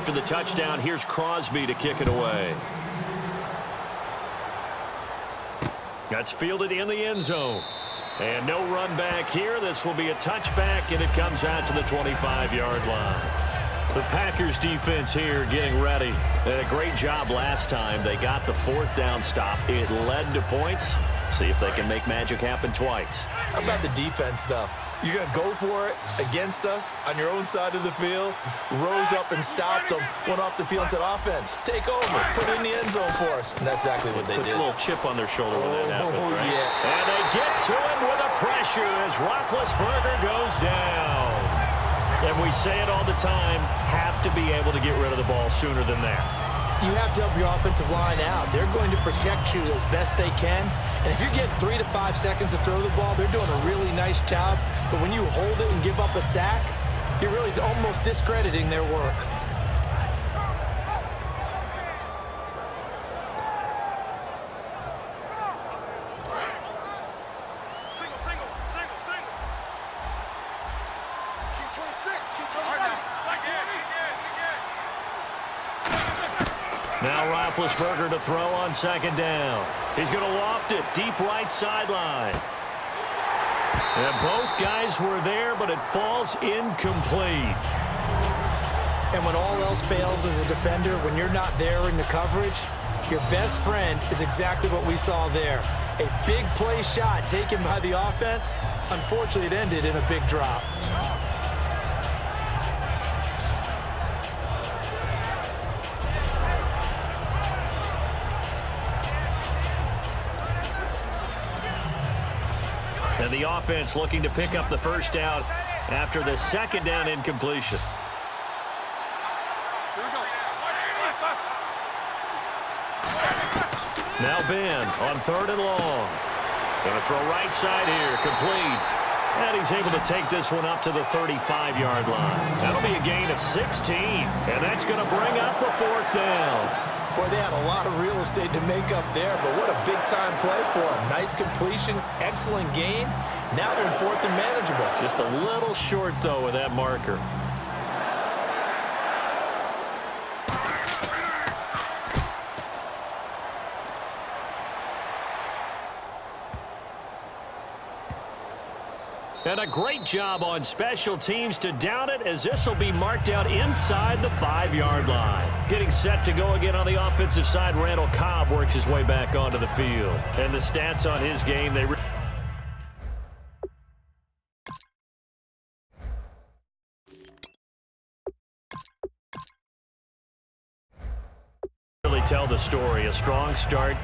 after the touchdown. Here's Crosby to kick it away. That's fielded in the end zone. And no run back here. This will be a touchback, and it comes out to the 25-yard line. The Packers defense here getting ready. A great job last time. They got the fourth down stop. It led to points. See if they can make magic happen twice. How about the defense, though? You're going to go for it against us on your own side of the field. Rose up and stopped them. Went off the field and said, offense, take over. Put it in the end zone for us. And that's exactly what they did. Puts a little chip on their shoulder when that happens, right? Yeah. And they get to him with a pressure as Roethlisberger goes down. And we say it all the time, have to be able to get rid of the ball sooner than that. You have to help your offensive line out. They're going to protect you as best they can. And if you're getting 3 to 5 seconds to throw the ball, they're doing a really nice job. But when you hold it and give up a sack, you're really almost discrediting their work. Now Roethlisberger to throw on second down. He's going to loft it deep right sideline. And both guys were there, but it falls incomplete. And when all else fails as a defender, when you're not there in the coverage, your best friend is exactly what we saw there. A big play shot taken by the offense. Unfortunately, it ended in a big drop. And the offense looking to pick up the first down after the second down incompletion. Now Ben on third and long. Going to throw right side here, complete. And he's able to take this one up to the 35-yard line. That'll be a gain of 16. And that's going to bring up a fourth down. Boy, they had a lot of real estate to make up there, but what a big-time play for them. Nice completion, excellent game. Now they're in fourth and manageable. Just a little short, though, with that marker. And a great job on special teams to down it, as this will be marked out inside the 5-yard line. Getting set to go again on the offensive side, Randall Cobb works his way back onto the field. And the stats on his game, they really tell the story. A strong start.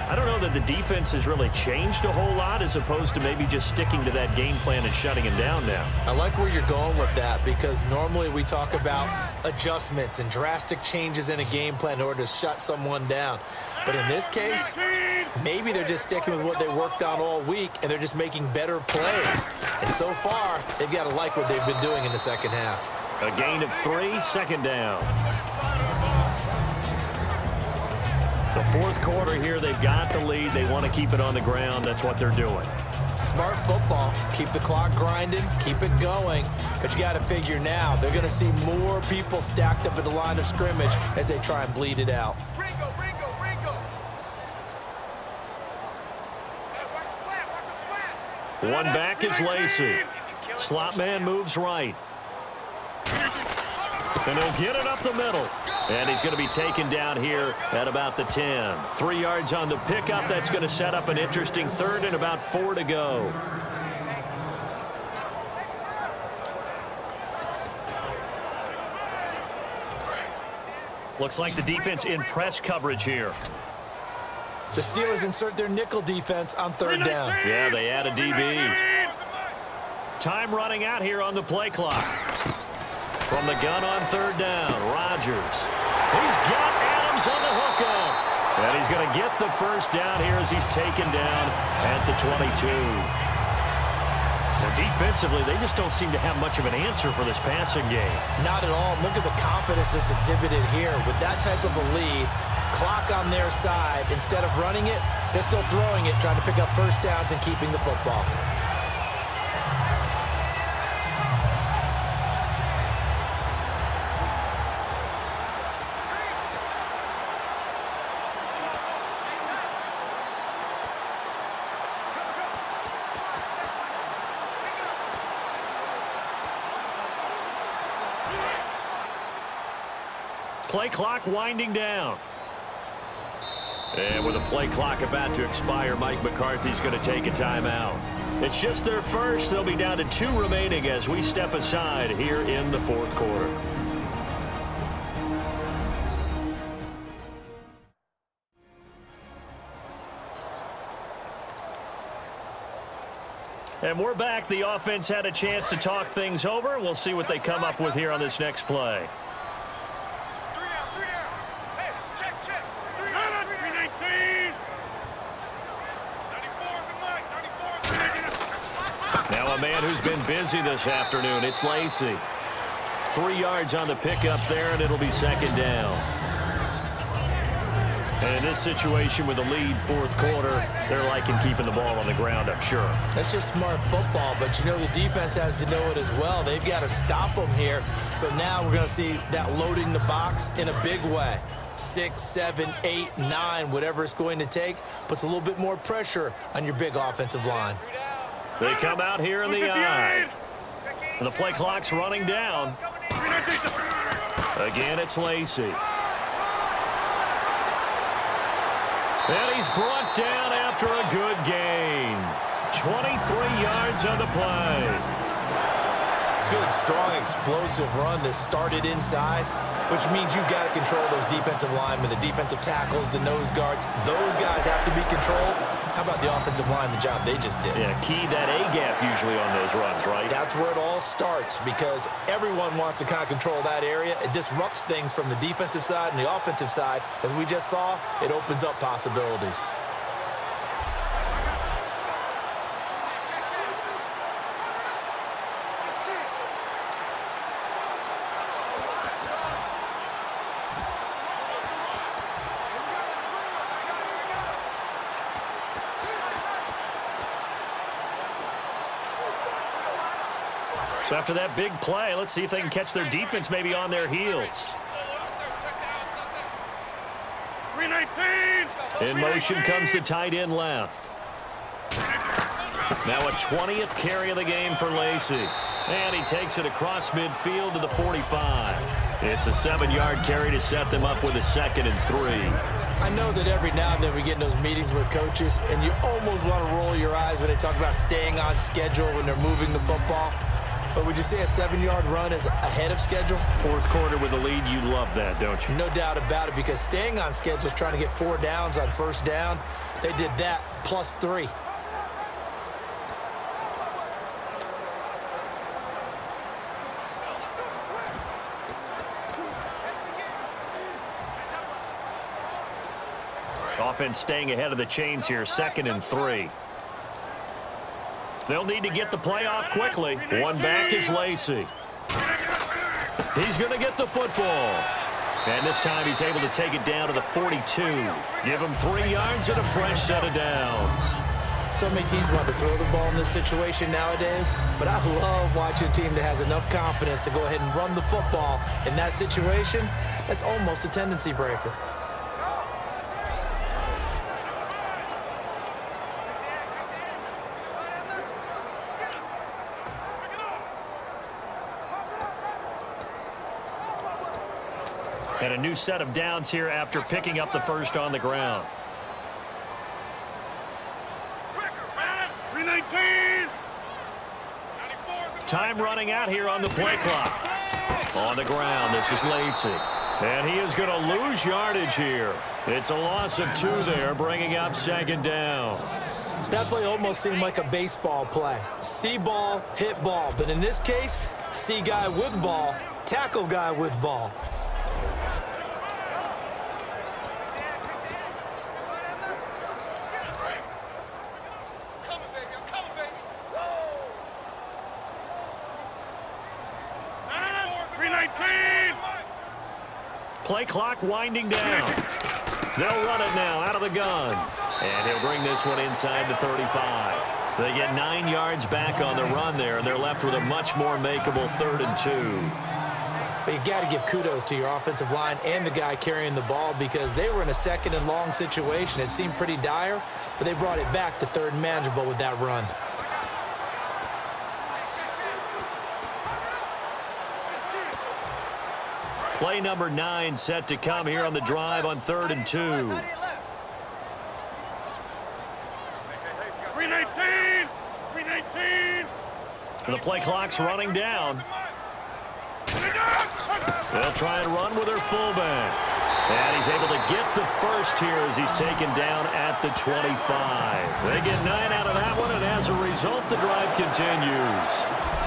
I don't know that the defense has really changed a whole lot as opposed to maybe just sticking to that game plan and shutting him down now. I like where you're going with that, because normally we talk about adjustments and drastic changes in a game plan in order to shut someone down. But in this case, maybe they're just sticking with what they worked on all week and they're just making better plays. And so far, they've got to like what they've been doing in the second half. A gain of 3, second down. The fourth quarter here, they've got the lead. They want to keep it on the ground. That's what they're doing. Smart football. Keep the clock grinding. Keep it going. But you got to figure now, they're going to see more people stacked up at the line of scrimmage as they try and bleed it out. One back is Lacey. Slot man moves right. And he'll get it up the middle. And he's going to be taken down here at about the 10. 3 yards on the pickup. That's going to set up an interesting third and about 4 to go. Looks like the defense in press coverage here. The Steelers insert their nickel defense on third down. Yeah, they add a DB. Time running out here on the play clock. From the gun on third down, Rodgers. He's got Adams on the hookup. And he's going to get the first down here as he's taken down at the 22. Well, defensively, they just don't seem to have much of an answer for this passing game. Not at all. Look at the confidence that's exhibited here. With that type of a lead, clock on their side, instead of running it, they're still throwing it, trying to pick up first downs and keeping the football. play clock winding down. And with the play clock about to expire, Mike McCarthy's going to take a timeout. It's just their first. They'll be down to 2 remaining as we step aside here in the fourth quarter. And we're back. The offense had a chance to talk things over. We'll see what they come up with here on this next play. Now a man who's been busy this afternoon. It's Lacey. 3 yards on the pickup there, and it'll be second down. And in this situation with the lead fourth quarter, they're liking keeping the ball on the ground, I'm sure. That's just smart football, but you know the defense has to know it as well. They've got to stop them here. So now we're going to see that loading the box in a big way. 6, 7, 8, 9, whatever it's going to take, puts a little bit more pressure on your big offensive line. They come out here in the eye. And the play clock's running down. Again, it's Lacey. And he's brought down after a good gain. 23 yards on the play. Good, strong, explosive run that started inside, which means you've got to control those defensive linemen, the defensive tackles, the nose guards. Those guys have to be controlled. How about the offensive line, the job they just did? Yeah, key that A-gap usually on those runs, right? That's where it all starts because everyone wants to kind of control that area. It disrupts things from the defensive side and the offensive side. As we just saw, it opens up possibilities. So after that big play, let's see if they can catch their defense maybe on their heels. In motion comes the tight end left. Now a 20th carry of the game for Lacey. And he takes it across midfield to the 45. It's a 7-yard carry to set them up with a 2nd and 3. I know that every now and then we get in those meetings with coaches, and you almost want to roll your eyes when they talk about staying on schedule when they're moving the football. But would you say a 7-yard run is ahead of schedule? Fourth quarter with a lead, you love that, don't you? No doubt about it, because staying on schedule is trying to get 4 downs on first down. They did that plus 3. Offense staying ahead of the chains here, 2nd and 3. They'll need to get the play off quickly. One back is Lacey. He's going to get the football. And this time he's able to take it down to the 42. Give him 3 yards and a fresh set of downs. So many teams want to throw the ball in this situation nowadays, but I love watching a team that has enough confidence to go ahead and run the football. In that situation, that's almost a tendency breaker. And a new set of downs here after picking up the first on the ground. Time running out here on the play clock. On the ground, this is Lacey. And he is going to lose yardage here. It's a loss of 2 there, bringing up 2nd down. That play almost seemed like a baseball play. See ball, hit ball. But in this case, see guy with ball, tackle guy with ball. Play clock winding down. They'll run it now out of the gun. And he'll bring this one inside the 35. They get 9 yards back on the run there, and they're left with a much more makeable 3rd and 2. But you got to give kudos to your offensive line and the guy carrying the ball because they were in a 2nd and long situation. It seemed pretty dire, but they brought it back to 3rd and manageable with that run. Play number 9 set to come here on the drive on 3rd and 2. 319! 319! And the play clock's running down. They'll try and run with their fullback. And he's able to get the first here as he's taken down at the 25. They get 9 out of that one, and as a result, the drive continues.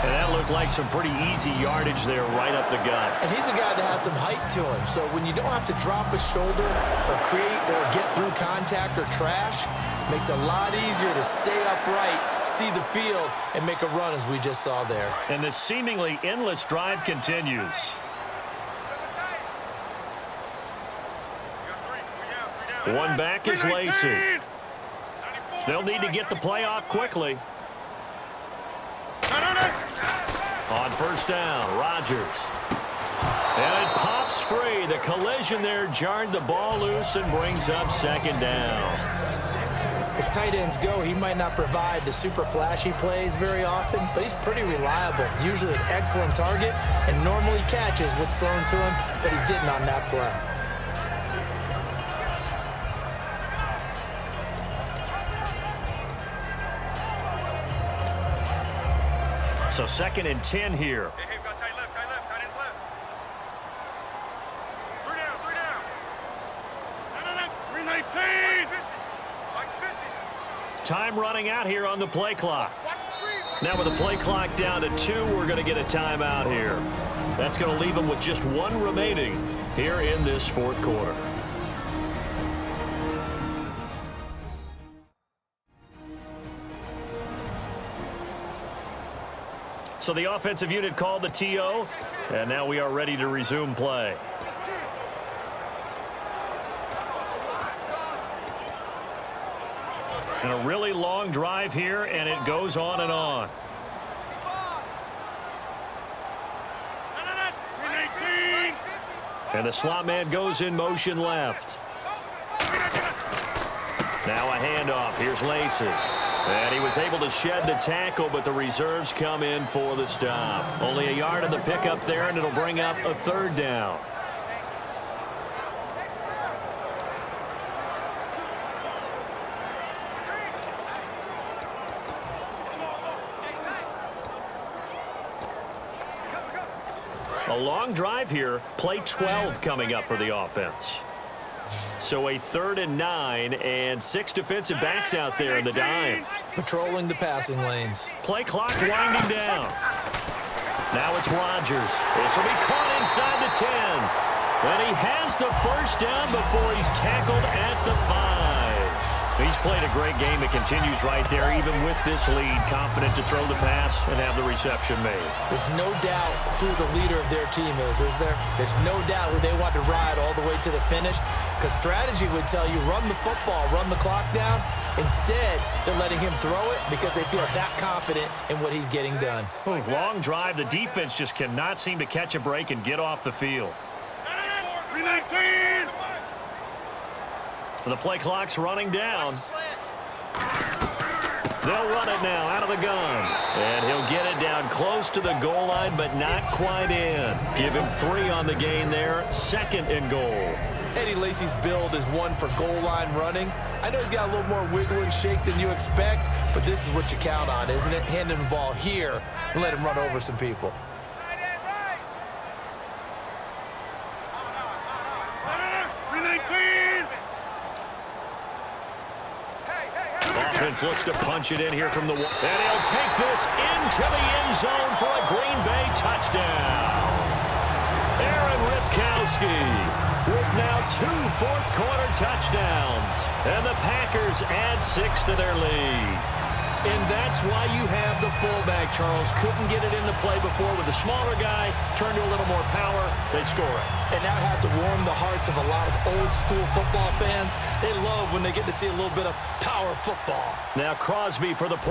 And that looked like some pretty easy yardage there right up the gut. And he's a guy that has some height to him, so when you don't have to drop a shoulder or create or get through contact or trash, it makes it a lot easier to stay upright, see the field, and make a run as we just saw there. And the seemingly endless drive continues. One back is Lacey. They'll need to get the play off quickly. On first down, Rodgers. And it pops free. The collision there jarred the ball loose and brings up 2nd down. As tight ends go, he might not provide the super flashy plays very often, but he's pretty reliable. Usually an excellent target and normally catches what's thrown to him, but he didn't on that play. So 2nd and 10 here. Hey, we've got tight left, tight ends left. 3 down. No. 319! Like 50. Time running out here on the play clock. Now with the play clock down to 2, we're going to get a timeout here. That's going to leave them with just 1 remaining here in this 4th quarter. So the offensive unit called the TO, and now we are ready to resume play. And a really long drive here, and it goes on and on. And the slot man goes in motion left. Now a handoff. Here's Lacey. And he was able to shed the tackle, but the reserves come in for the stop. Only a yard in the pickup there, and it'll bring up a 3rd down. A long drive here. Play 12 coming up for the offense. So a 3rd and 9 and 6 defensive backs out there in the dime. Patrolling the passing lanes. Play clock winding down. Now it's Rodgers. This will be caught inside the 10. And he has the first down before he's tackled at the 5. He's played a great game. It continues right there, even with this lead. Confident to throw the pass and have the reception made. There's no doubt who the leader of their team is there? There's no doubt who they want to ride all the way to the finish. Because strategy would tell you, run the football, run the clock down. Instead, they're letting him throw it because they feel that confident in what he's getting done. Long drive. The defense just cannot seem to catch a break and get off the field. 319! The play clock's running down. They'll run it now out of the gun. And he'll get it down close to the goal line, but not quite in. Give him 3 on the gain there. 2nd and goal. Eddie Lacy's build is one for goal line running. I know he's got a little more wiggle and shake than you expect, but this is what you count on, isn't it? Hand him the ball here and let him run over some people. Offense looks to punch it in here from the wall. And he'll take this into the end zone for a Green Bay touchdown. Aaron Ripkowski with now 2 fourth-quarter touchdowns. And the Packers add 6 to their lead. And that's why you have the fullback, Charles. Couldn't get it into play before with the smaller guy. Turned to a little more power. They score it. And that has to warm the hearts of a lot of old-school football fans. They love when they get to see a little bit of power football. Now Crosby for the point.